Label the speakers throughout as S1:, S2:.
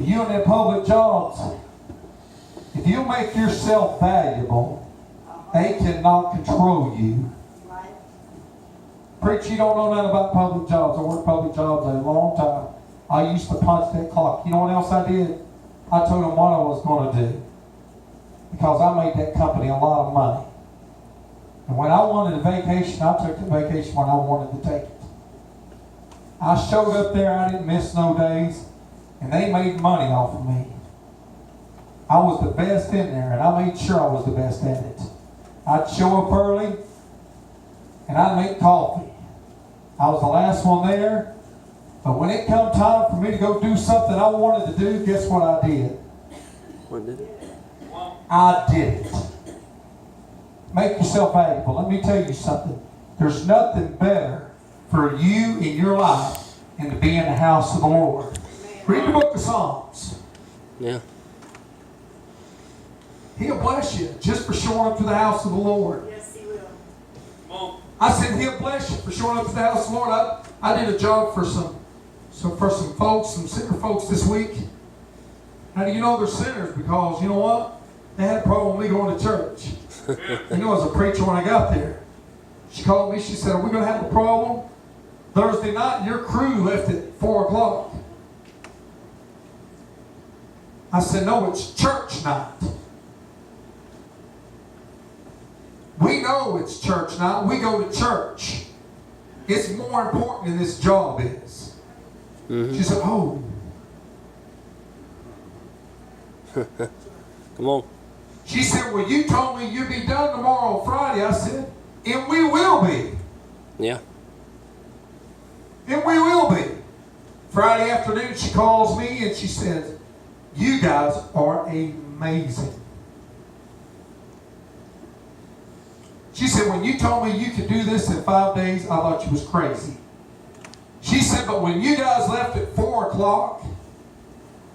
S1: You in them public jobs, if you make yourself valuable, they cannot control you. Preach, you don't know nothing about public jobs. I worked public jobs a long time. I used to punch that clock. You know what else I did? I told them what I was going to do. Because I made that company a lot of money. And when I wanted a vacation, I took the vacation when I wanted to take it. I showed up there, I didn't miss no days, and they made money off of me. I was the best in there, and I made sure I was the best at it. I'd show up early, and I'd make coffee. I was the last one there, but when it come time for me to go do something I wanted to do, guess what I did?
S2: What did it?
S1: I did it. Make yourself valuable. Let me tell you something. There's nothing better for you in your life than to be in the house of the Lord. Read the book of Psalms.
S2: Yeah.
S1: He'll bless you just for showing up to the house of the Lord.
S3: Yes, He will.
S1: I said He'll bless you for showing up to the house of the Lord. I did a job for some folks, some sinner folks this week. How do you know they're sinners? Because you know what? They had a problem with me going to church. You know, as a preacher when I got there, she called me. She said, "Are we going to have a problem Thursday night? Your crew left at 4 o'clock." I said, "No, it's church night." We know it's church night. We go to church. It's more important than this job is.
S2: Mm-hmm.
S1: She said, "Oh."
S2: Come on.
S1: She said, "Well, you told me you'd be done tomorrow Friday." I said, "And we will be."
S2: Yeah.
S1: And we will be. Friday afternoon, she calls me and she says, "You guys are amazing." She said, "When you told me you could do this in 5 days, I thought you was crazy." She said, "But when you guys left at 4 o'clock,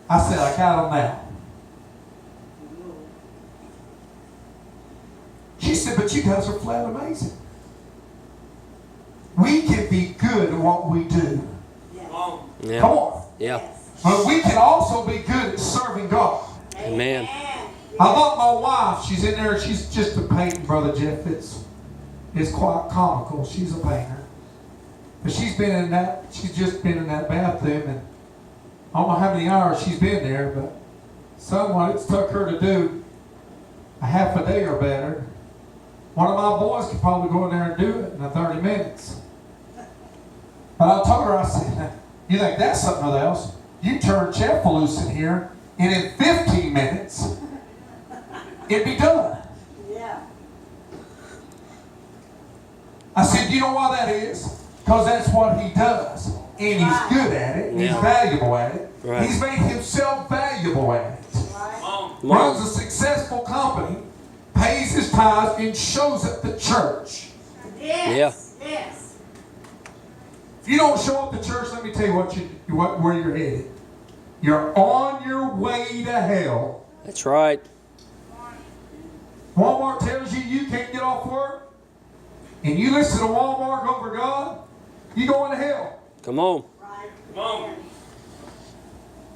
S1: I said, I got them now." She said, "But you guys are flat amazing. We can be good at what we do."
S2: Yeah.
S1: Come on.
S2: Yeah.
S1: But we can also be good at serving God.
S2: Amen.
S1: I love my wife. She's in there. She's just a painting, Brother Jeff. It's quite comical. She's a painter. But she's just been in that bathroom, and I don't know how many hours she's been there, but somewhat it's took her to do a half a day or better. One of my boys could probably go in there and do it in 30 minutes. But I told her, I said, "You think that's something else? You turn Jeff loose in here, and in 15 minutes, it'd be done."
S3: Yeah.
S1: I said, "You know why that is? Because that's what he does. And he's good at it. And he's valuable at it.
S2: Right.
S1: He's made himself valuable at it.
S3: Right.
S1: Runs a successful company, pays his tithes, and shows up to church."
S3: Yes. Yes.
S1: If you don't show up to church, let me tell you where you're headed. You're on your way to hell.
S2: That's right.
S1: Walmart tells you you can't get off work, and you listen to Walmart over God, you going to hell.
S2: Come on.
S3: Right.
S4: Come on.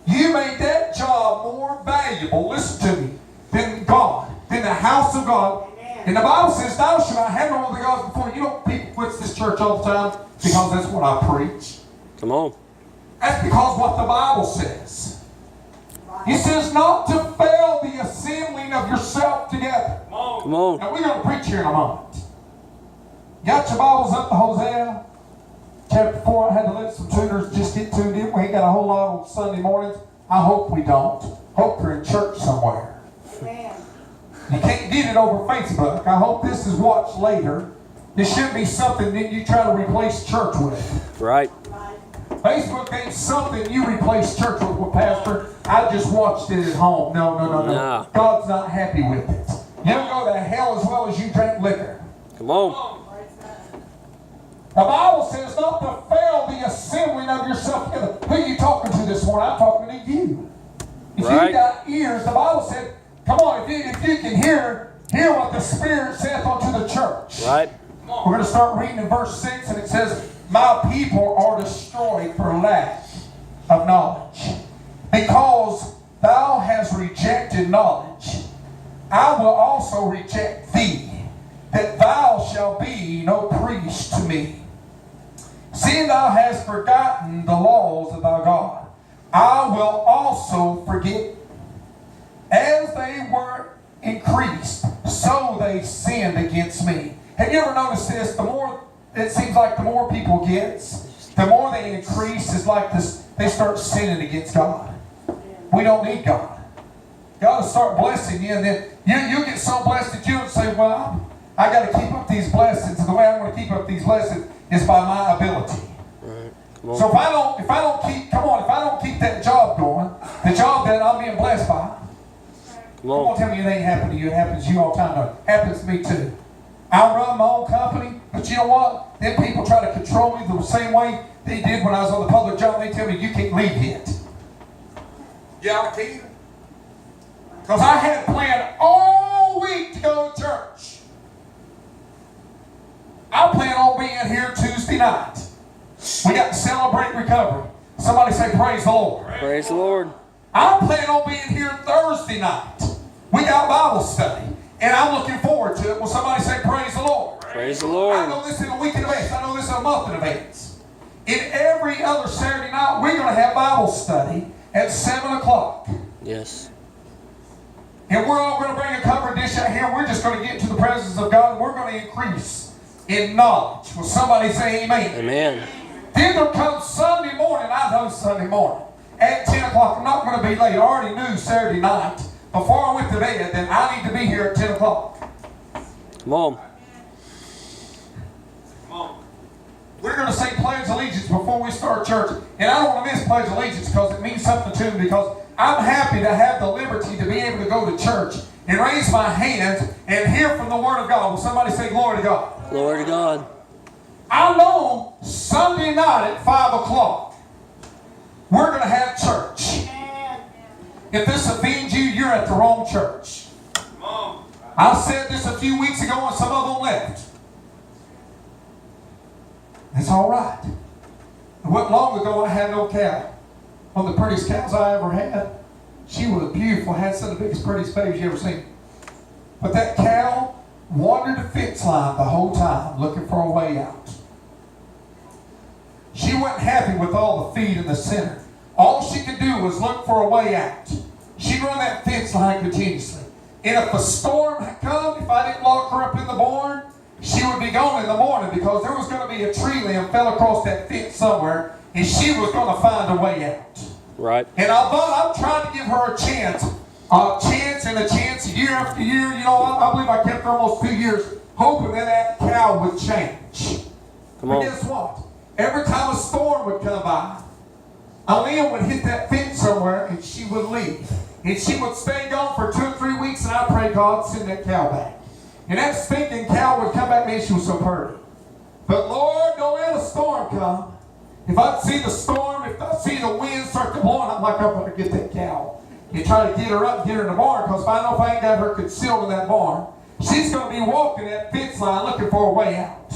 S1: You made that job more valuable, listen to me, than God, than the house of God.
S3: Amen.
S1: And the Bible says, "Thou shalt not have no other gods before you." You know, people quit this church all the time because that's what I preach.
S2: Come on.
S1: That's because what the Bible says. He says not to fail the assembling of yourself together.
S2: Come on.
S1: Now we're going to preach here in a moment. Got your Bibles up to Hosea chapter 4. I had to let some tuners just get tuned in. We ain't got a whole lot on Sunday mornings. I hope we don't. Hope you're in church somewhere.
S3: Amen.
S1: You can't get it over Facebook. I hope this is watched later. This shouldn't be something that you try to replace church with.
S2: Right.
S1: Facebook ain't something you replace church with. Well, Pastor, I just watched it at home. No.
S2: Nah.
S1: God's not happy with it. You'll go to hell as well as you drink liquor.
S2: Come on.
S1: The Bible says not to fail the assembling of yourself together. Who are you talking to this morning? I'm talking to you. If
S2: Right.
S1: you got ears, the Bible said, come on, if you can hear what the Spirit saith unto the church.
S2: Right.
S1: We're going to start reading in verse 6, and it says, "My people are destroyed for lack of knowledge, because rejected knowledge, I will also reject thee, that thou shalt be no priest to me. Seeing thou hast forgotten the laws of thy God, I will also forget. As they were increased, so they sinned against me. Have you ever noticed this? The more, it seems like the more people get, the more they increase, it's like this, they start sinning against God. We don't need God. God will start blessing you, and then you get so blessed that you don't say, well, I got to keep up these blessings, and the way I'm going to keep up these blessings is by my ability.
S2: Right. Come on.
S1: So if I don't keep that job going, the job that I'm being blessed by,
S2: Come
S1: don't
S2: on.
S1: tell me it ain't happened to you. It happens to you all the time. No, it happens to me too. I run my own company, but you know what? Then people try to control me the same way they did when I was on the public job. They tell me, you can't leave yet. Yeah, I can. Because I had planned all week to go to church. I plan on being here Tuesday night. We got to celebrate recovery. Somebody say, praise the Lord.
S2: Praise the Lord.
S1: I plan on being here Thursday night. We got Bible study. And I'm looking forward to it. Will somebody say, praise the Lord?
S2: Praise the
S1: I
S2: Lord.
S1: know this in a week in advance. I know this in a month in advance. In every other Saturday night, we're going to have Bible study at 7 o'clock.
S2: Yes.
S1: And we're all going to bring a covered dish out here. We're just going to get to the presence of God. And we're going to increase in knowledge. Will somebody say amen?
S2: Amen.
S1: Then there comes Sunday morning. I know Sunday morning. At 10 o'clock. I'm not going to be late. I already knew Saturday night, before I went to bed, that I need to be here at 10 o'clock.
S2: Come on.
S1: We're going to say Pledge Allegiance before we start church. And I don't want to miss Pledge Allegiance because it means something to me, because I'm happy to have the liberty to be able to go to church and raise my hands and hear from the Word of God. Will somebody say glory to God?
S2: Glory to God.
S1: I know Sunday night at 5 o'clock, we're going to have church. If this offends you, you're at the wrong church. I said this a few weeks ago and some of them left. It's all right. It wasn't long ago I had no cow. One of the prettiest cows I ever had. She was beautiful, had some of the biggest, prettiest babies you ever seen. But that cow wandered the fence line the whole time looking for a way out. She wasn't happy with all the feed in the center. All she could do was look for a way out. She'd run that fence line continuously. And if a storm had come, if I didn't lock her up in the barn, she would be gone in the morning, because there was going to be a tree limb fell across that fence somewhere, and she was going to find a way out.
S2: Right.
S1: And I'm trying to give her a chance year after year. You know, I believe I kept her almost 2 years hoping that cow would change.
S2: Come on.
S1: But guess what? Every time a storm would come by, a limb would hit that fence somewhere and she would leave. And she would stay gone for 2 or 3 weeks, and I pray God send that cow back. And that stinking cow would come back, man, she was so pretty. But Lord, don't let a storm come. If I see the storm, if I see the wind start to blow, I'm like, I'm going to get that cow and try to get her up and get her in the barn, because if I know if I ain't got her concealed in that barn, she's going to be walking that fence line looking for a way out.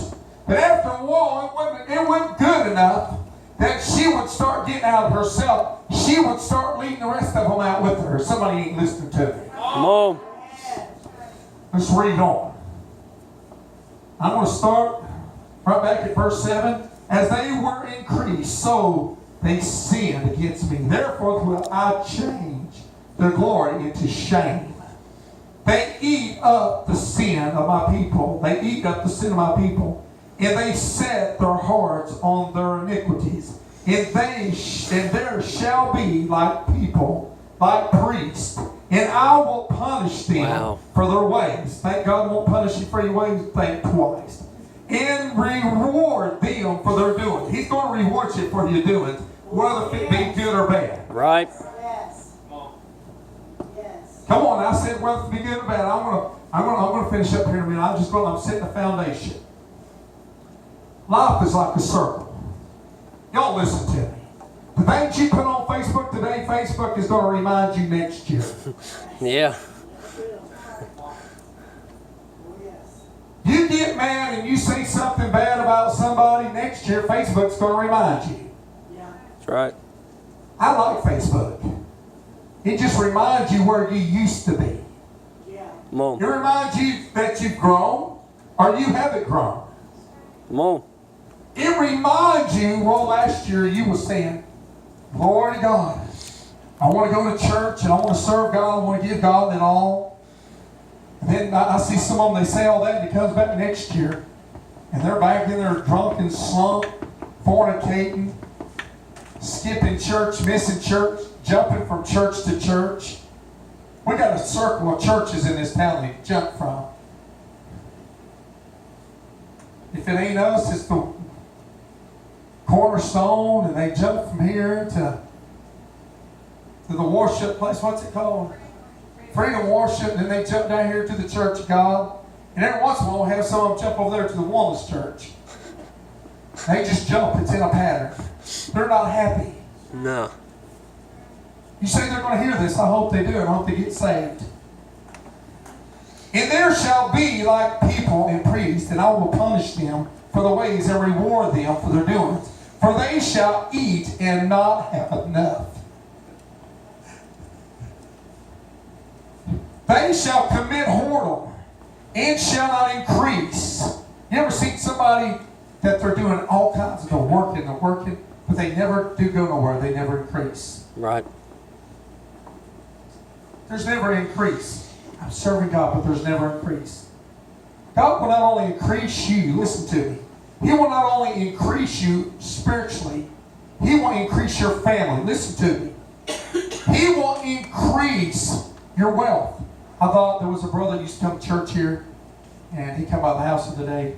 S1: But after a while, it wasn't good enough that she would start getting out of herself. She would start leading the rest of them out with her. Somebody ain't listening to me.
S2: Come on.
S1: Let's read on. I'm going to start right back at verse 7. As they were increased, so they sinned against me. Therefore will I change their glory into shame. They eat up the sin of my people. They eat up the sin of my people. And they set their hearts on their iniquities. And there shall be like people, like priests. And I will punish them for their ways. Thank God won't punish you for your ways. Think twice. And reward them for their doing. He's going to reward you for your doing, whether it be good or bad.
S2: Right.
S3: Yes. Yes.
S1: Come on, I said whether it be good or bad. I'm going to finish up here in a minute. I'm setting a foundation. Life is like a circle. Y'all listen to me. The things you put on Facebook today, Facebook is going to remind you next year.
S2: Yeah.
S1: You get mad and you say something bad about somebody, next year Facebook's going to remind you.
S3: Yeah.
S2: That's right.
S1: I like Facebook. It just reminds you where you used to be.
S3: Yeah.
S2: Come on.
S1: It reminds you that you've grown or you haven't grown.
S2: Come on.
S1: It reminds you, well, last year you were saying, Glory to God. I want to go to church and I want to serve God. I want to give God it all. And then I see some of them, they say all that and it comes back next year. And they're back in their drunken slump, fornicating, skipping church, missing church, jumping from church to church. We got a circle of churches in this town they jump from. If it ain't us, it's the Cornerstone, and they jump from here to the worship place. What's it called? Freedom Worship. And then they jump down here to the Church of God. And every once in a while, we'll have some of them jump over there to the Woman's Church. They just jump. It's in a pattern. They're not happy.
S2: No.
S1: You say they're going to hear this. I hope they do. I hope they get saved. And there shall be like people and priests, and I will punish them for the ways and reward them for their doings. For they shall eat and not have enough. They shall commit whoredom and shall not increase. You ever seen somebody that they're doing all kinds of they're working, but they never do go nowhere. They never increase.
S2: Right.
S1: There's never an increase. I'm serving God, but there's never increase. God will not only increase you, listen to me. He will not only increase you spiritually, He will increase your family. Listen to me. He will increase your wealth. I thought there was a brother that used to come to church here, and he come by the house the other day,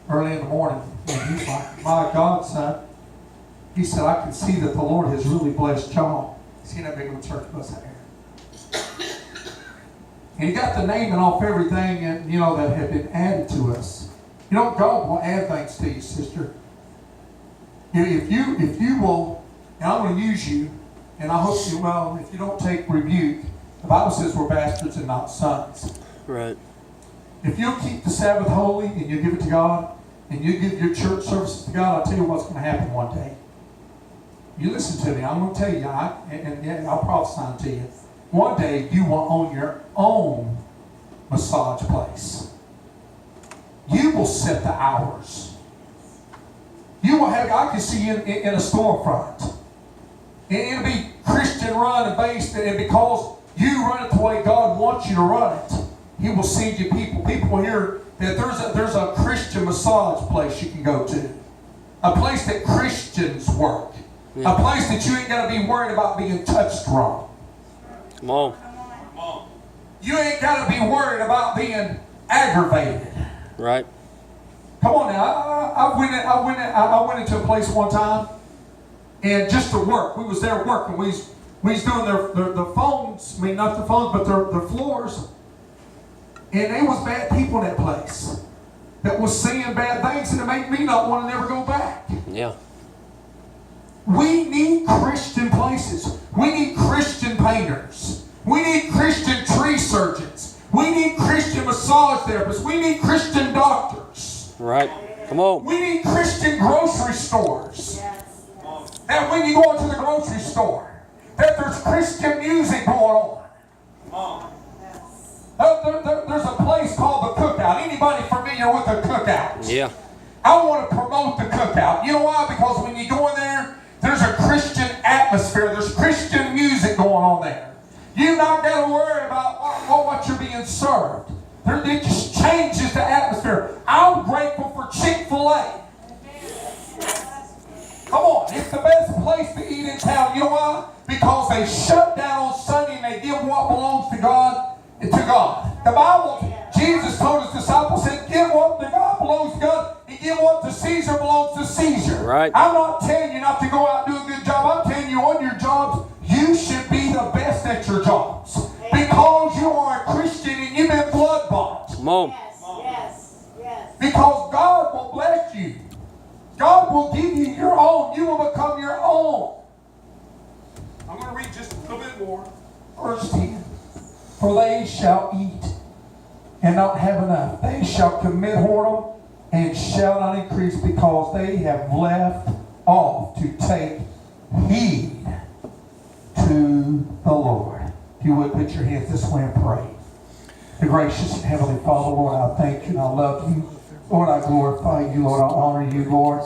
S1: early in the morning, and he's like, my God, son. He said, I can see that the Lord has really blessed y'all. See that big of a church bus out here. And he got the naming off everything and that had been added to us. God will add things to you, sister. If you will, and I'm going to use you, and I hope you will, if you don't take rebuke, the Bible says we're bastards and not sons.
S2: Right.
S1: If you'll keep the Sabbath holy and you give it to God, and you give your church services to God, I'll tell you what's going to happen one day. You listen to me. I'm going to tell you, and I'll prophesy to you. One day you will own your own massage place. You will set the hours. You will have, I can see you in a storefront. And it'll be Christian run and based, and because you run it the way God wants you to run it, He will send you people. People will hear that there's a Christian massage place you can go to. A place that Christians work. Yeah. A place that you ain't got to be worried about being touched wrong. Come on. You ain't got to be worried about being aggravated.
S2: Right.
S1: Come on now. I went into a place one time, and just to work. We was there working. We was doing their phones. I mean, not the phones, but their floors. And there was bad people in that place that was saying bad things, and it made me not want to never go back.
S2: Yeah.
S1: We need Christian places. We need Christian painters. We need Christian tree surgeons. We need Christian massage therapists. We need Christian doctors.
S2: Right. Come on.
S1: We need Christian grocery stores.
S3: Yes.
S1: That when you go into the grocery store, that there's Christian music going on. There's a place called the Cookout. Anybody familiar with the Cookout?
S2: Yeah.
S1: I want to promote the Cookout. You know why? Because when you go in there, there's a Christian atmosphere. There's Christian music going on there. You've not got to worry about what you're being served. It just changes the atmosphere. I'm grateful for Chick-fil-A. Come on, it's the best place to eat in town. You know why? Because they shut down on Sunday and they give what belongs to God to God. The Bible, Jesus told his disciples, said, give what to God belongs to God and give what to Caesar belongs to Caesar.
S2: Right.
S1: I'm not telling you not to go out and do a good job. I'm telling you on your jobs, you should be the best at your jobs. Because you are a Christian and you've been blood bought.
S2: Come on.
S3: Yes.
S1: Because God will bless you. God will give you your own. You will become your own. I'm going to read just a little bit more. Verse 10. For they shall eat and not have enough. They shall commit whoredom and shall not increase, because they have left off to take heed to to the Lord. If you would put your hands this way and pray. The gracious and heavenly Father, Lord, I thank you and I love you. Lord, I glorify you. Lord, I honor you, Lord.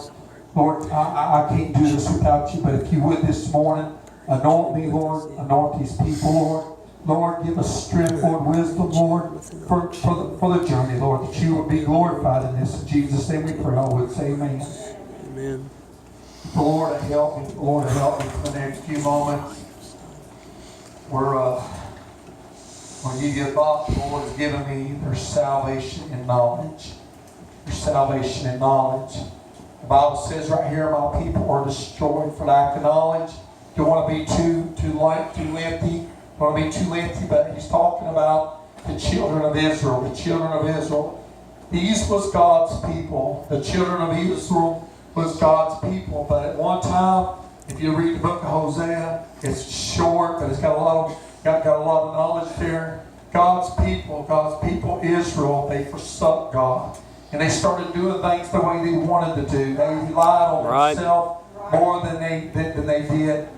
S1: Lord, I can't do this without you, but if you would this morning, anoint me, Lord. Anoint these people, Lord. Lord, give us strength, Lord, wisdom, Lord, for the journey, Lord, that you would be glorified in this. In Jesus' name we pray. I would say amen.
S2: Amen.
S1: The Lord help me. The Lord help me for the next few moments. When you get thought, the Lord has given me their salvation and knowledge. Their salvation and knowledge. The Bible says right here, my people are destroyed for lack of knowledge. Don't want to be too light, too lengthy. Don't want to be too lengthy, but he's talking about the children of Israel. The children of Israel. These was God's people. The children of Israel was God's people. But at one time, if you read the book of Hosea, it's short, but it's got a lot of knowledge there. God's people, Israel, they forsook God. And they started doing things the way they wanted to do. They relied on themselves more than they did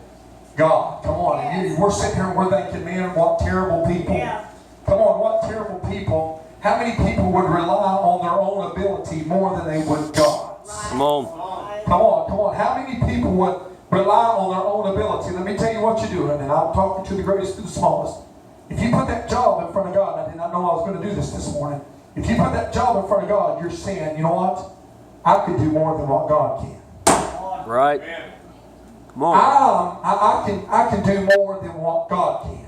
S1: God. Come on. And we're sitting here and we're thinking, man, what terrible people. Yeah. Come on, what terrible people. How many people would rely on their own ability more than they would God?
S2: Come on.
S1: Come on. How many people would rely on their own ability? Let me tell you what you're doing, and I'm talking to the greatest to the smallest. If you put that job in front of God, and I did not know I was going to do this morning. If you put that job in front of God, you're saying, you know what? I could do more than what God can.
S2: Right. Come on.
S1: I can do more than what God can.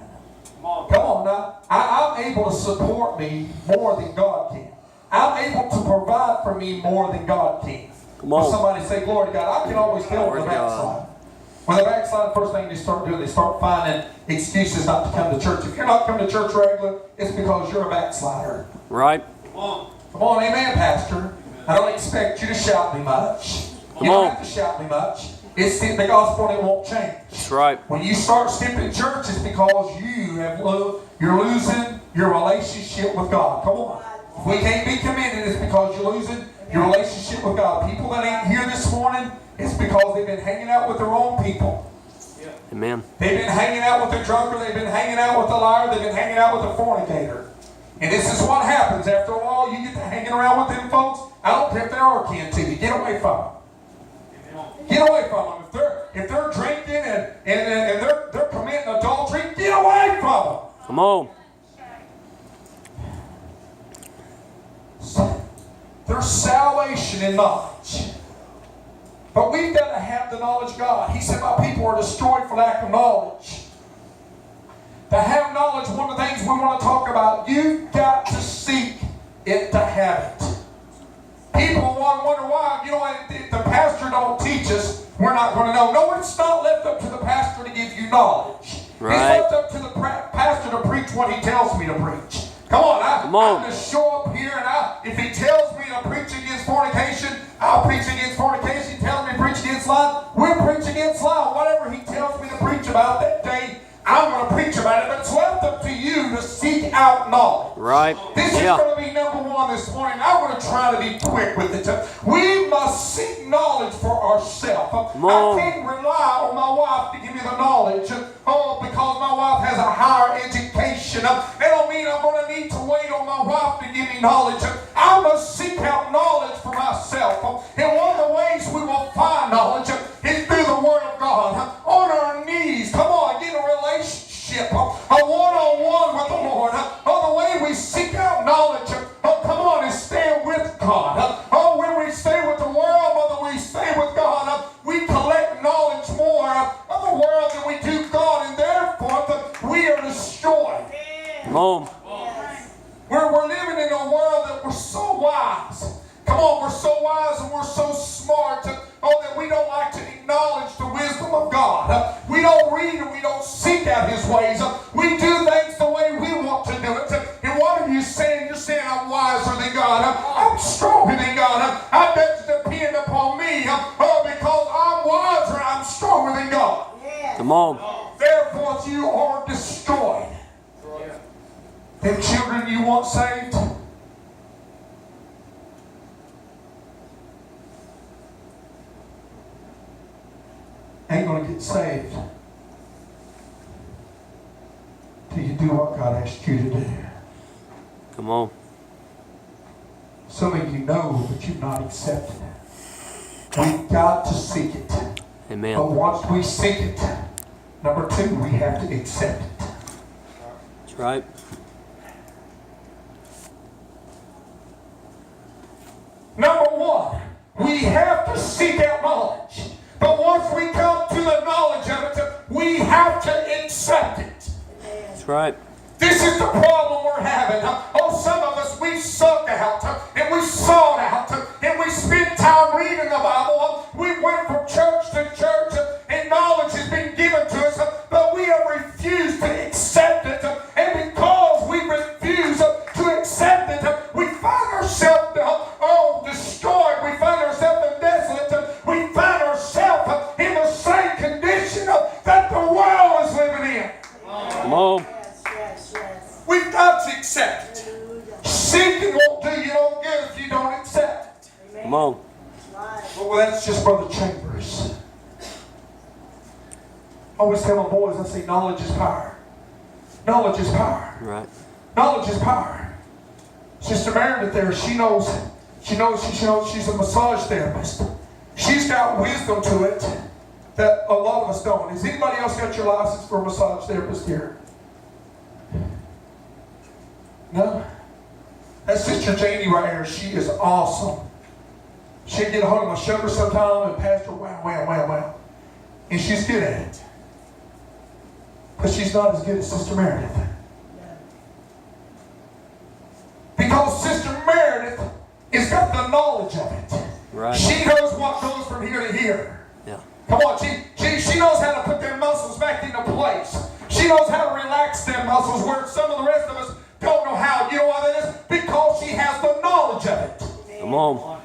S1: Come on now. I'm able to support me more than God can. I'm able to provide for me more than God can.
S2: Come on.
S1: When somebody say, glory to God, I can always tell when the backslide. When the backslide, first thing they start doing, they start finding excuses not to come to church. If you're not coming to church regular, it's because you're a backslider.
S2: Right.
S1: Come on, amen, Pastor. I don't expect you to shout me much. You don't have to shout me much. It's the gospel, and it won't change.
S2: That's right.
S1: When you start skipping church, it's because you're losing your relationship with God. Come on. If we can't be committed, it's because you're losing your relationship with God. People that ain't here this morning, it's because they've been hanging out with the wrong people.
S2: Amen.
S1: They've been hanging out with the drunkard. They've been hanging out with the liar. They've been hanging out with the fornicator. And this is what happens. After a while, you get to hanging around with them folks. I don't care if they are kin to you. Get away from them. Get away from them. If they're drinking and they're committing adultery, get away from them.
S2: Come on.
S1: There's salvation in knowledge. But we've got to have the knowledge of God. He said, my people are destroyed for lack of knowledge. To have knowledge, one of the things we want to talk about, you've got to seek it to have it. People wonder why, if the pastor don't teach us, we're not going to know. No, it's not left up to the pastor to give you knowledge.
S2: Right.
S1: It's left up to the pastor to preach what he tells me to preach. Come on, I'm going to show up here, and if he tells me to preach against fornication, I'll preach against fornication. He tells me to preach against lying, we'll preach against lying. Whatever he tells me to preach about that day, I'm going to preach about it. But it's left up to you to seek out knowledge.
S2: Right.
S1: This is going to be number one this morning. I'm going to try to be quick with it. We must seek knowledge for ourselves. I can't rely on my wife to give me the knowledge. Because my wife has a higher education. That don't mean I'm going to need to wait on my wife to give me knowledge. I must seek out knowledge for myself. And one of the ways we will find knowledge is through the Word of God. On our knees. Come on, get a relationship. A one-on-one with the Lord. The way we seek out knowledge. Come on and stay with God. When we stay with the world, whether we stay with God, we collect knowledge more of the world than we do God, and therefore we are destroyed.
S2: Come on.
S1: We're living in a world that we're so wise. Come on, we're so wise and we're so smart that we don't like to acknowledge the wisdom of God. We don't read and we don't seek out His ways. We do things the way we want to do it. And what are you saying? You're saying I'm wiser than God. I'm stronger than God. I bet you depend upon me because I'm wiser and I'm stronger than God.
S2: Come on.
S1: Therefore, you are destroyed. Them children you want saved, ain't going to get saved till you do what God asked you to do.
S2: Come on.
S1: Some of you know, but you've not accepted it. We've got to seek it.
S2: Amen.
S1: But once we seek it, number two, we have to accept it.
S2: That's right.
S1: Number one, we have to seek out knowledge. But once we come to the knowledge of it, we have to accept it.
S2: That's right.
S1: This is the problem we're having. Oh, some of us, we sucked out and we sought out and we spent time reading the Bible. We went from church to church and knowledge has been given to us, but we have refused to accept it. And because we refuse to accept it, we find ourselves destroyed. We find ourselves desolate. We find ourselves in the same condition that the world is living in.
S2: Come on.
S1: We've got to accept it. Seeking won't do you no good if you don't accept it.
S2: Come on.
S1: Well, that's just Brother Chambers. I always tell my boys, I say, knowledge is power. Knowledge is power.
S2: Right.
S1: Knowledge is power. Sister Meredith there, she knows she's a massage therapist. She's got wisdom to it that a lot of us don't. Has anybody else got your license for a massage therapist here? No? That's Sister Janie right here. She is awesome. She'd get a hold of my shoulder sometime and Pastor, wow. And she's good at it. But she's not as good as Sister Meredith. Because Sister Meredith has got the knowledge of it.
S2: Right.
S1: She knows what goes from here to here.
S2: Yeah.
S1: Come on, she knows how to put their muscles back into place. She knows how to relax their muscles where some of the rest of us don't know how. You know why that is? Because she has the knowledge of it.
S2: Come on.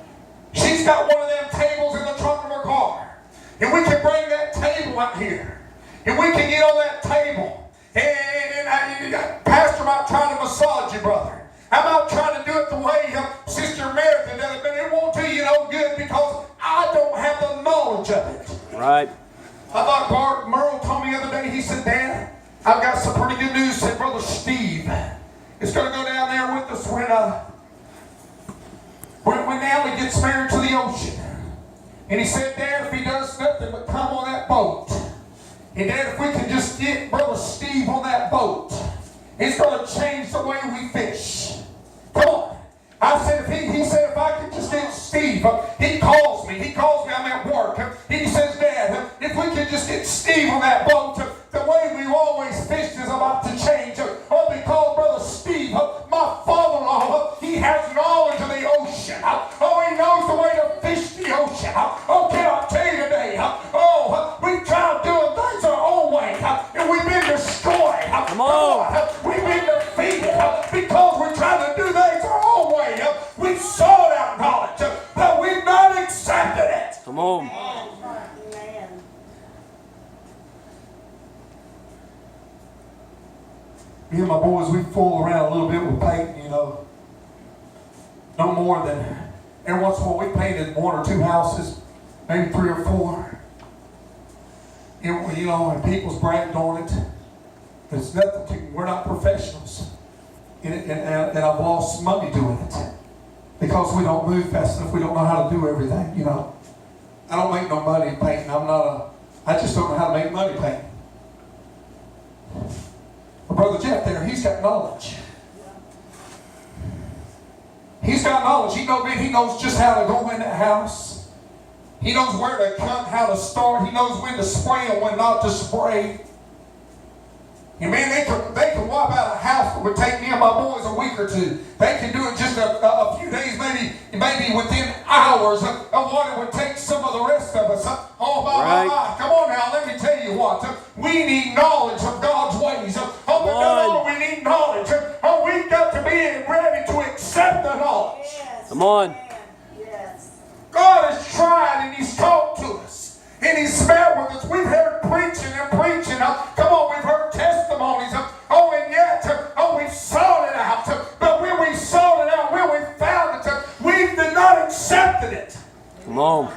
S1: She's got one of them tables in the trunk of her car. And we can bring that table out here. And we can get on that table. And Pastor might try to massage you, brother. I'm not trying to do it the way Sister Meredith does it, but it won't do you no good because I don't have the knowledge of it.
S2: Right.
S1: I thought Merle told me the other day, he said, Dad, I've got some pretty good news. Said Brother Steve is going to go down there with us when Natalie gets married to the ocean. And he said, Dad, if he does nothing but come on that boat, and Dad, if we can just get Brother Steve on that boat, it's going to change the way we fish. Come on. I said, he said, if I could just get Steve, he calls me, I'm at work. He says, Dad, if we could just get Steve on that boat, the way we've always fished is about to change. Oh, because Brother Steve, my father-in-law, he has knowledge of the ocean. Oh, he knows the way to fish the ocean. Oh, can I tell you today? Oh, we've tried doing things our own way, and we've been destroyed.
S2: Come on.
S1: We've been defeated because we're trying to do things our own way. We've sought out knowledge, but we've not accepted it.
S2: Come on.
S3: Amen.
S1: Me and my boys, we fool around a little bit with painting, no more than, every once in a while we painted one or two houses, maybe 3 or 4. And people's bragged on it. It's nothing we're not professionals. And I've lost money doing it. Because we don't move fast enough, we don't know how to do everything, I don't make no money painting. I just don't know how to make money painting. But Brother Jeff there, he's got knowledge. He's got knowledge. He knows just how to go in that house. He knows where to cut, how to start. He knows when to spray and when not to spray. And man, they can wipe out a house that would take me and my boys a week or two. They can do it just a few days, maybe within hours of what it would take some of the rest of us. Oh my. Come on now, let me tell you what. We need knowledge of God's ways. But not only we need knowledge, we've got to be ready to accept the knowledge.
S3: Yes.
S2: Come on.
S3: Yes.
S1: God has tried and He's talked to us. And He's met with us. We've heard preaching and preaching. Come on, we've heard testimonies. And yet, we've sought it out. But when we sought it out, when we found it, we did not accept it.
S2: Come on.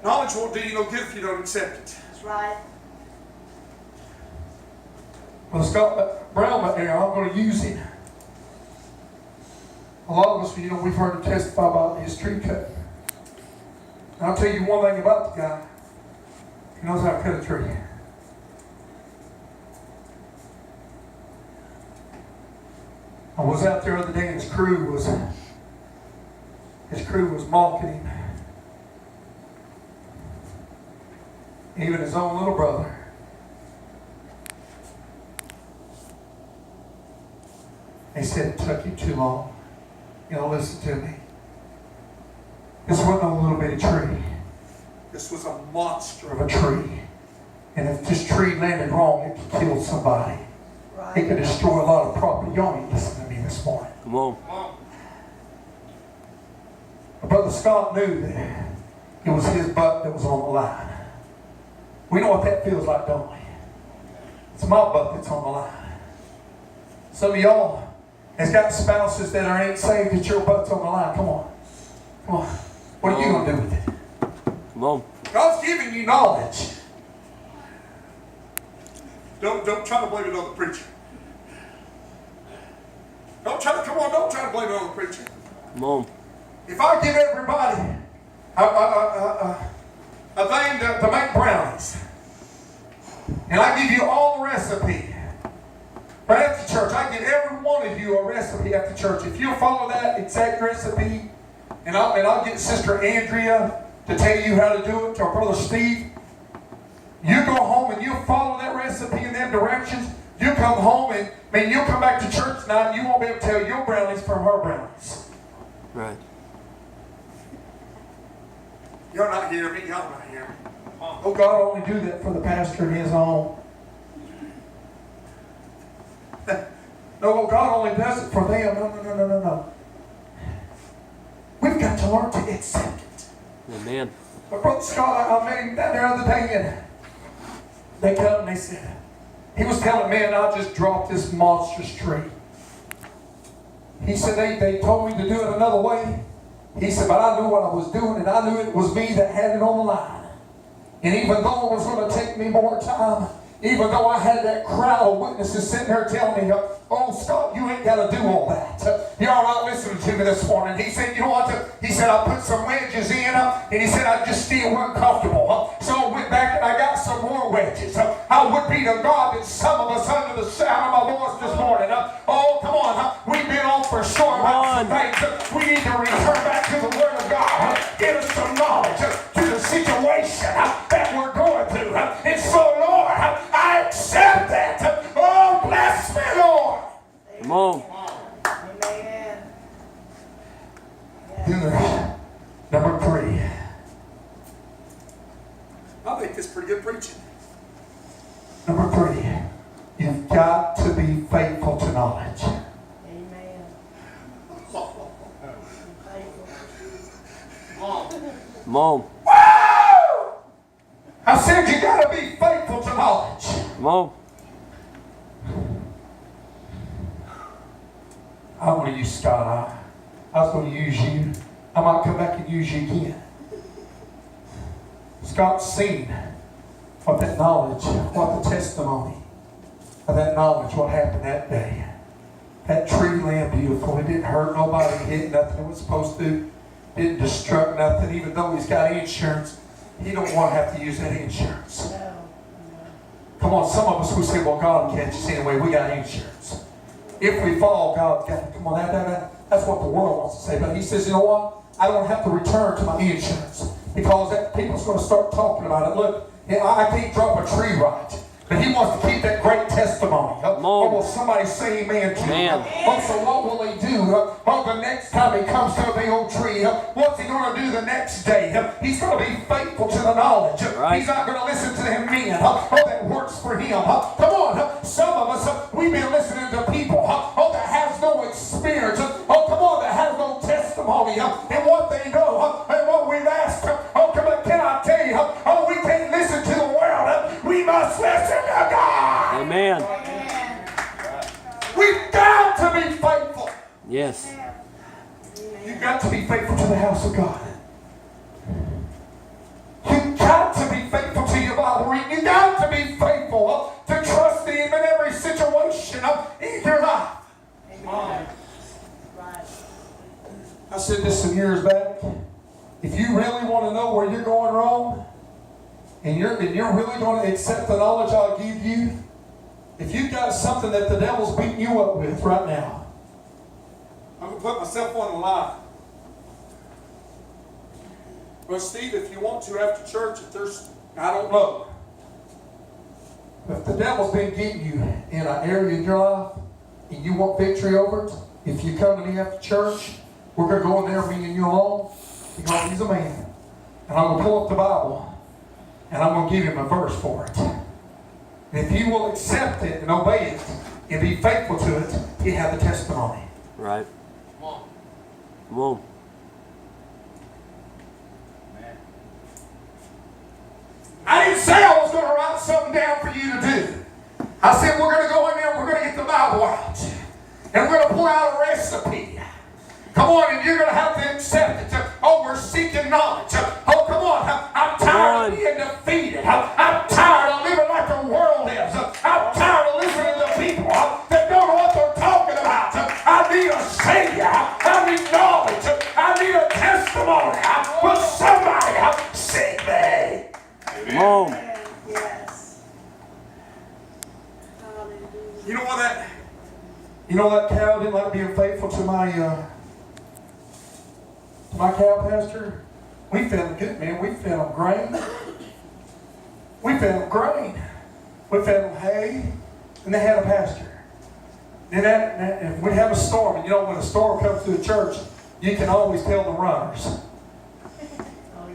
S1: Knowledge won't do you no good if you don't accept it.
S3: That's right.
S1: Brother Scott Brown back there, I'm going to use him. A lot of us, we've heard him testify about his tree cutting. And I'll tell you one thing about the guy. He knows how to cut a tree. I was out there the other day and his crew was mocking him. Even his own little brother. They said it took him too long. Listen to me. This wasn't a little bitty tree. This was a monster of a tree. And if this tree landed wrong, it could kill somebody.
S3: Right.
S1: It could destroy a lot of property. Y'all ain't listening to me this morning.
S2: Come on.
S1: But Brother Scott knew that it was his butt that was on the line. We know what that feels like, don't we? It's my butt that's on the line. Some of y'all has got spouses that ain't saved that your butt's on the line. Come on. Come on. What are you going to do with it?
S2: Come on.
S1: God's giving you knowledge.
S4: Don't try to blame it on the preacher. Don't try to blame it on the preacher.
S2: Come on.
S1: If I give everybody a thing to make brownies, and I give you all the recipe, right after church, I give every one of you a recipe after church. If you'll follow that exact recipe, and I'll get Sister Andrea to tell you how to do it, or Brother Steve, you go home and you'll follow that recipe in them directions. You come home and you'll come back to church tonight and you won't be able to tell your brownies from her brownies.
S2: Right.
S4: You're not hearing me. Y'all not hearing me.
S1: Oh, God only do that for the pastor and his own. No, God only does it for them. No. We've got to learn to accept it.
S2: Amen.
S1: But Brother Scott, I met him down there the other day, and they come and they said, he was telling me, and I just dropped this monstrous tree. He said, they told me to do it another way. He said, but I knew what I was doing, and I knew it was me that had it on the line. And even though it was going to take me more time, even though I had that crowd of witnesses sitting there telling me, oh, Scott, you ain't got to do all that. Y'all not listening to me this morning. He said, you know what? He said, I put some wedges in, and he said, I just still wasn't comfortable. So I went back and I got some more wedges. I would be to God that some of us under the sound of my voice this morning. Oh, come on. We've been on for sure about some things. We need to return back to the Word of God. Give us some knowledge to the situation that we're going through. And so, Lord, I accept that. Oh, bless me, Lord.
S2: Come on.
S3: Amen.
S1: Then there's number 3.
S4: I think this is pretty good preaching.
S1: Number 3. You've got to be faithful to knowledge.
S3: Amen.
S2: Come on.
S1: Woo! I said you got to be faithful to knowledge.
S2: Come on.
S1: I want to use Scott. I was going to use you. I might come back and use you again. Scott's seen what that knowledge, what the testimony of that knowledge, what happened that day. That tree laying beautiful. It didn't hurt nobody. It hit nothing it was supposed to. Didn't destruct nothing. Even though he's got insurance, he don't want to have to use that insurance.
S3: No.
S1: Come on, some of us, we say, well, God will catch us anyway. We got insurance. If we fall, God's got it. Come on, that's what the world wants to say. But he says, you know what? I don't have to return to my insurance because people's going to start talking about it. Look, I can't drop a tree right. But he wants to keep that great testimony. Or will somebody say amen to you? Oh, so what will he do? The next time he comes to the old tree, what's he going to do the next day? He's going to be faithful to the knowledge.
S2: Right.
S1: He's not going to listen to them men that works for him. Come on, some of us, we've been listening to people that has no experience. Come on, that has no testimony and what they know and what we've asked. Come on, can I tell you? We can't listen to the world. We must listen to God.
S2: Amen.
S1: We've got to be faithful.
S2: Yes.
S1: You've got to be faithful to the house of God. You've got to be faithful to your Bible reading. You've got to be faithful to trust Him in every situation. some years back. If you really want to know where you're going wrong, and you're really going to accept the knowledge I'll give you, if you've got something that the devil's beating you up with right now,
S4: I'm going to put myself on the line. Well, Steve, if you want to after church, if there's, I don't know.
S1: if the devil's been getting you in an area in your life, and you want victory over it, if you come to me after church, we're going to go in there, me and you alone, because he's a man. And I'm going to pull up the Bible, and I'm going to give him a verse for it. And if he will accept it and obey it and be faithful to it, he'll have the testimony.
S2: Right. Come on. Come on.
S1: I didn't say I was going to write something down for you to do. I said we're going to go in there and we're going to get the Bible out. And we're going to pull out a recipe. Come on, and you're going to have to accept it. Oh, we're seeking knowledge. Oh, come on. I'm tired of being defeated. I'm tired of living like the world lives. I'm tired of listening to people that don't know what they're talking about. I need a Savior. I need knowledge. I need a testimony. Will somebody save me?
S2: Come on.
S3: Yes. Hallelujah.
S1: You know that cow didn't like being faithful to my cow pastor? We fed them good, man. We fed them grain. We fed them grain. We fed them hay, and they had a pasture. And we'd have a storm, and you know when a storm comes through the church, you can always tell the runners.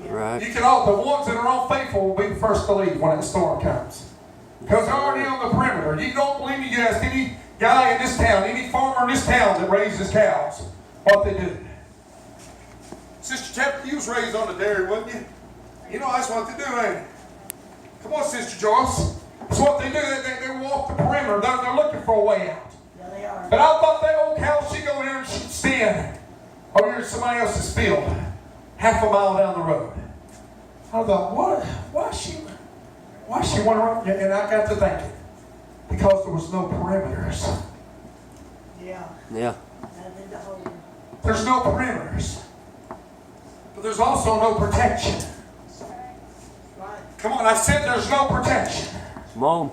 S2: Right.
S1: You can all, the ones that are unfaithful will be the first to leave when that storm comes. Because they're already on the perimeter. You don't believe me, you ask any guy in this town, any farmer in this town that raises cows, what they do.
S4: Sister Chapter, you was raised on the dairy, wasn't you? You know that's what they do, ain't it? Come on, Sister Joyce. That's what they do. They walk the perimeter. They're looking for a way out.
S3: Yeah, they are.
S1: But I thought that old cow, she'd go in there and she'd stand over here in somebody else's field, half a mile down the road. I thought, why she went around? And I got to thinking, because there was no perimeters.
S3: Yeah.
S2: Yeah.
S3: I did the whole.
S1: There's no perimeters. But there's also no protection.
S3: Right.
S1: Come on, I said there's no protection.
S2: Come on.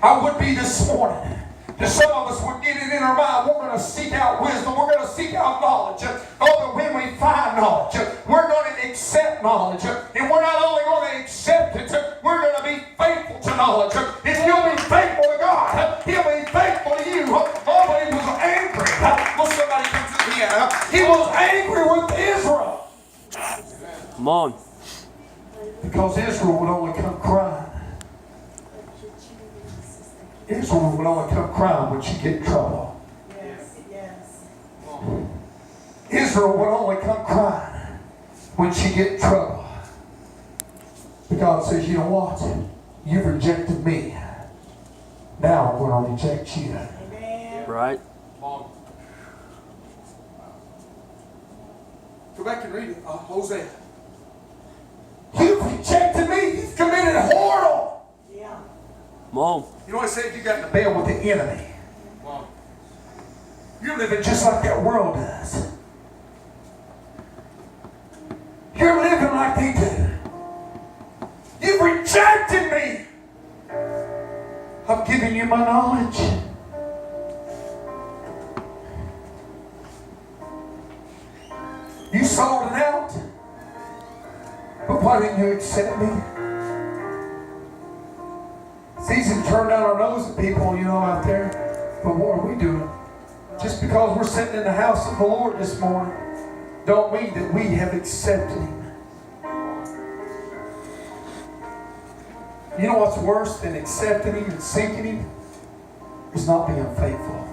S1: I would be this morning. That some of us would get it in our mind. We're going to seek out wisdom. We're going to seek out knowledge. Oh, but when we find knowledge, we're going to accept knowledge. And we're not only going to accept it, we're going to be faithful to knowledge. If you'll be faithful to God, He'll be faithful to you. Oh, but He was angry. Well, somebody comes to the end. He was angry with Israel.
S2: Come on.
S1: Because Israel would only come crying. Israel would only come crying when she get in trouble.
S3: Yes. Yes.
S1: Israel would only come crying when she get in trouble. But God says, you know what? You've rejected me. Now I'm going to reject you.
S3: Amen.
S2: Right.
S4: Go back and read it. Hosea.
S1: You've rejected me. You've committed whoredom.
S3: Yeah.
S2: Come on.
S4: You know what I said? You got
S1: In the bed with the enemy. You're living just like that world does. You're living like they do. You've rejected me. I've given you my knowledge. You sold it out. But why didn't you accept me? It's easy to turn down our nose at people, you know, out there. But what are we doing? Just because we're sitting in the house of the Lord this morning, don't mean that we have accepted Him. You know what's worse than accepting Him and seeking Him? Is not being faithful.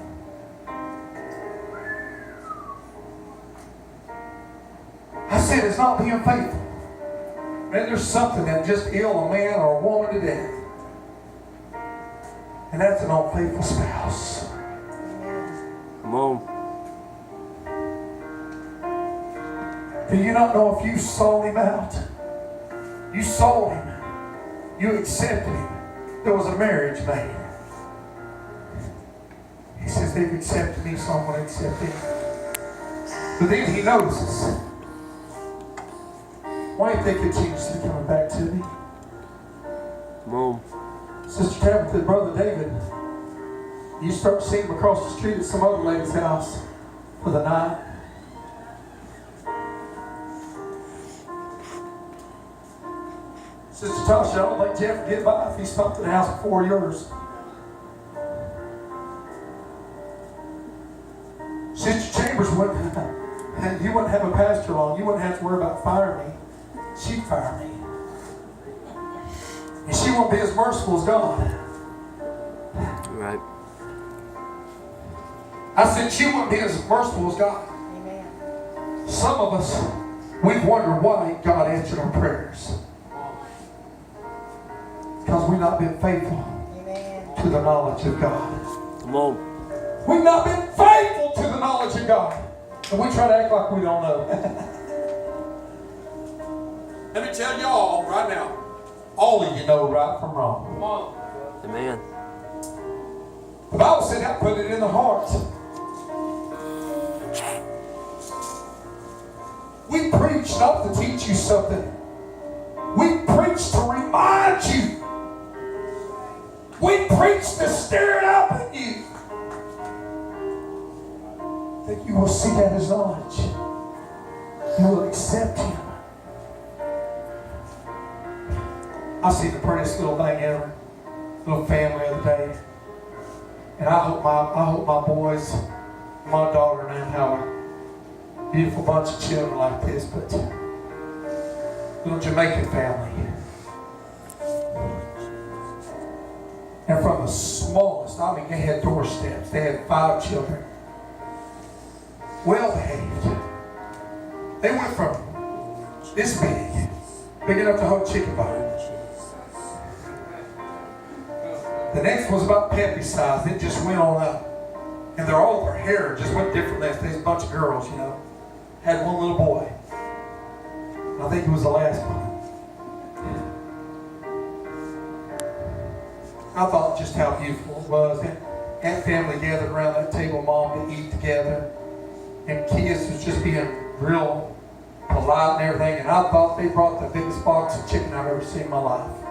S1: I said it's not being faithful. Man, there's something that just ill a man or a woman to death. And that's an unfaithful spouse.
S2: Come on.
S1: Do you not know if you sold him out? You sold him. You accepted him. There was a marriage made. He says, they've accepted me, so I'm going to accept him. But then he notices, Why do you think it's usually coming back to me?
S2: Come on.
S1: Sister Tabitha, Brother David, you start seeing him across the street at some other lady's house for the night. Sister Tasha, I don't think Jeff would get by if he stopped at the house before yours. Sister Chambers wouldn't, you wouldn't have a pastor long. You wouldn't have to worry about firing me. She'd fire me. And she won't be as merciful as God.
S2: Right.
S1: I said she wouldn't be as merciful as God.
S3: Amen.
S1: Some of us, we've wondered why God answered our prayers. Because we've not been faithful
S3: Amen.
S1: to the knowledge of God.
S2: Come on.
S1: We've not been faithful to the knowledge of God. And we try to act like we don't know. Let me tell y'all right now, all of you know right from wrong. Come on.
S2: Amen.
S1: The Bible said I put it in the heart. We preach not to teach you something. We preach to remind you. We preach to stir it up in you. That you will see that as knowledge. You will accept Him. I see the prettiest little thing ever. Little family the other day. And I hope my boys, my daughter and I have a beautiful bunch of children like this, but little Jamaican family. And from the smallest, I mean, they had doorsteps. They had 5 children. Well behaved. They went from this big enough to hold a chicken bone. The next was about Peppy size. It just went on up. And all their hair just went different lengths. There's a bunch of girls, you know. Had one little boy. I think it was the last one. I thought just how beautiful it was. That family gathered around that table, mom, to eat together. And kids was just being real polite and everything. And I thought they brought the biggest box of chicken I've ever seen in my life.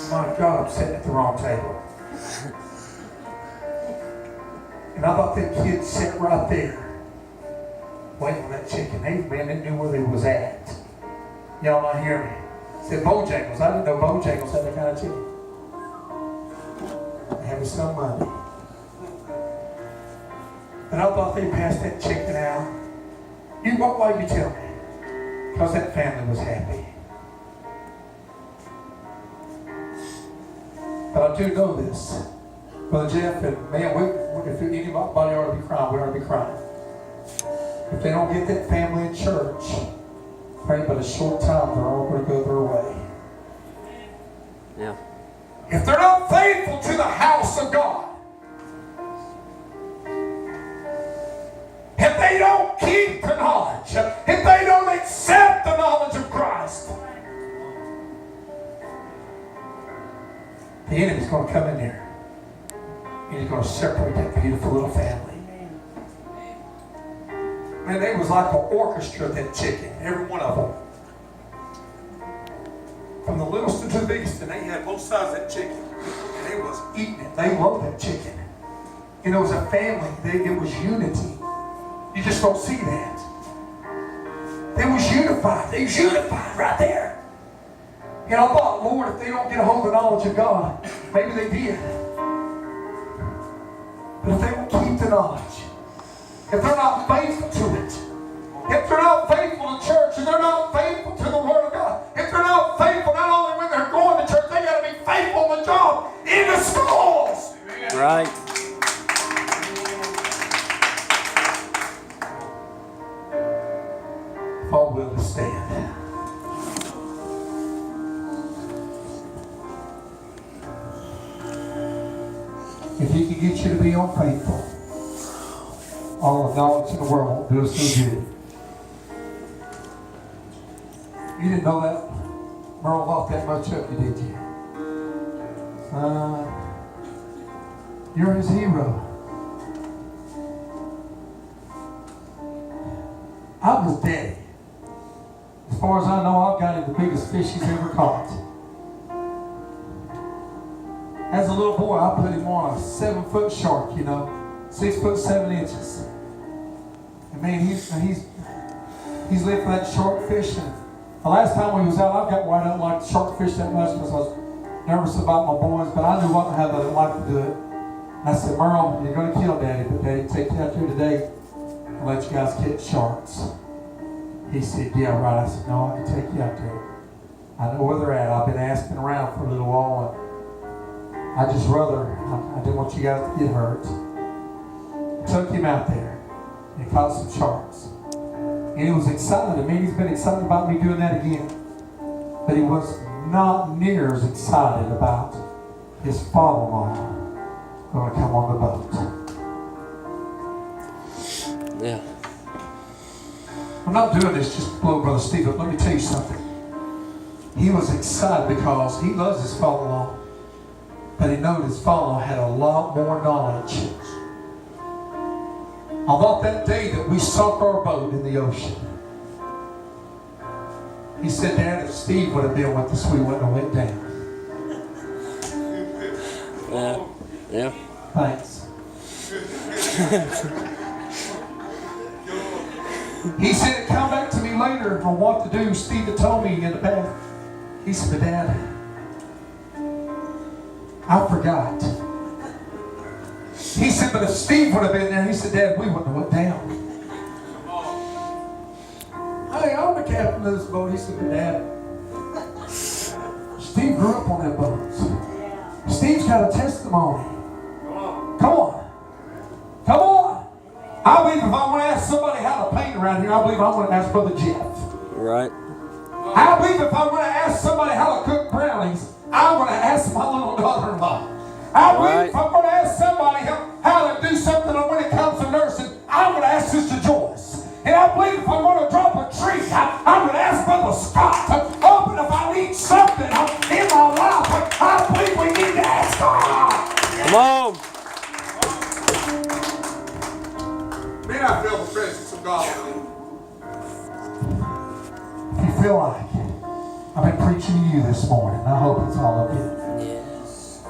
S1: My God, I'm sitting at the wrong table. And I thought them kids sat right there waiting for that chicken. They knew where they was at. Y'all not hear me? Said Bojangles. I didn't know Bojangles had that kind of chicken. They had some money. And I thought they passed that chicken out. You what way you tell me? Because that family was happy. But I do know this. Brother Jeff and man, if anybody ought to be crying, we ought to be crying. If they don't get that family in church, pray but a short time, they're all going to go their way.
S2: Yeah.
S1: If they're not faithful to the house of God, if they don't keep the knowledge, if they don't accept the knowledge of Christ, the enemy's going to come in there. And he's going to separate that beautiful little family. Man, they was like an orchestra, that chicken. Every one of them. From the littlest to the biggest. And they had both sides of that chicken. And they was eating it. They loved that chicken. And it was a family. It was unity. You just don't see that. They was unified. They was unified right there. And I thought, Lord, if they don't get a hold of the knowledge of God, maybe they did. But if they don't keep the knowledge, if they're not faithful to it, if they're not faithful to church, and they're not faithful to the Word of God, if they're not faithful, not only when they're going to church, they got to be faithful on the job, in the schools.
S2: Right.
S1: If all will to stand. If He can get you to be unfaithful, all the knowledge in the world won't do us no good. You didn't know that Merle thought that much of you, did you? You're his hero. I was daddy. As far as I know, I've got him the biggest fish he's ever caught. As a little boy, I put him on a 7-foot shark, 6 foot 7 inches. And man, he's lived for that shark fishing. The last time we was out, I got where I don't like shark fish that much because I was nervous about my boys, but I knew what how they'd like to do it. And I said, Merle, you're going to kill Daddy, but Daddy can take you out there today and let you guys catch sharks. He said, yeah, right. I said, no, I can take you out there. I know where they're at. I've been asking around for a little while, and I didn't want you guys to get hurt. I took him out there and caught some sharks. And he was excited. I mean, he's been excited about me doing that again. But he was not near as excited about his father-in-law going to come on the boat.
S2: Yeah.
S1: I'm not doing this just to blow Brother Steve up. Let me tell you something. He was excited because he loves his father-in-law. But he knew his father-in-law had a lot more knowledge. About that day that we sunk our boat in the ocean, he said, Dad, if Steve would have been with us, we wouldn't have went down.
S2: Yeah.
S1: Thanks. He said, come back to me later on what to do. Steve had told me in the past. He said, but Dad, I forgot. He said, but if Steve would have been there, he said, Dad, we wouldn't have went down. Hey, I'm the captain of this boat. He said, but Dad, Steve grew up on that boat. Steve's got a testimony. Come on. Come on. I believe if I want to ask somebody how to paint around here, I believe I'm going to ask Brother Jeff.
S2: Right.
S1: I believe if I want to ask somebody how to cook brownies, I'm going to ask my little daughter-in-law. I believe if I'm going to ask somebody how to do something when it comes to nursing, I'm going to ask Sister Joyce. And I believe if I'm going to drop a tree, I'm going to ask Brother Scott. Oh, but if I need something in my life, I believe we need to ask God.
S2: Come on.
S4: Man, I feel the presence of God.
S1: If you feel like I've been preaching to you this morning, I hope it's all of you.
S2: Yes.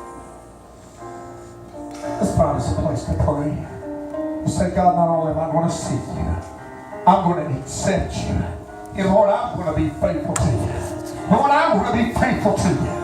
S1: Let's find us a place to pray. You say, God, not only am I going to seek you, I'm going to accept you. And Lord, I'm going to be faithful to you. Lord, I'm going to be faithful to you.